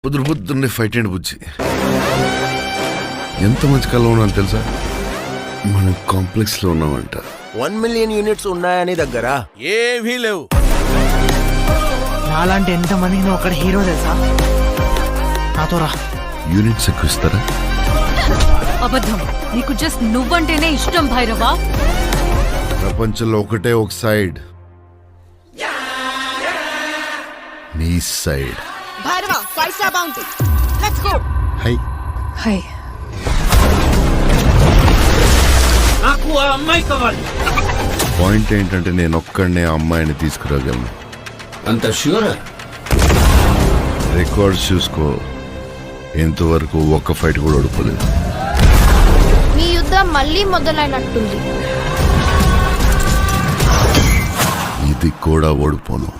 పొద్దున్నే fight and బుజ్జి ఎంత మంచి కళ ఉన్నాను తెలుసా? మనం కాంప్లెక్స్ లో ఉన్నామంట. 1 మిలియన్ యూనిట్స్ ఉన్నాయని దగ్గర ఏవీ లేవు. నాలాంటి ఎంతమందికి నువ్వు అక్కడ హీరో తెలుసా? నాతో రా. యూనిట్స్ ఎక్కువ ఇస్తారా? అబద్ధం. నీకు జస్ట్ నువ్వంటేనే ఇష్టం భైరవా. ప్రపంచంలో ఒకటే ఒక సైడ్, నీ side. Bhairava 5 star bounty. Let's go. High high. నాకు ఆ అమ్మాయి కావాలి. పాయింట్ ఏంటంటే నేను ఒక్కడనే ఆ అమ్మాయిని తీసుకురాగలను. అంత ష్యూరా? రికార్డ్స్ చూసుకో, ఎంతవరకు ఒక్క ఫైట్ కూడా ఓడిపోలేదు. మీ యుద్ధం మళ్ళీ మొదలైనట్టుంది. ఇది కూడా ఓడిపోను.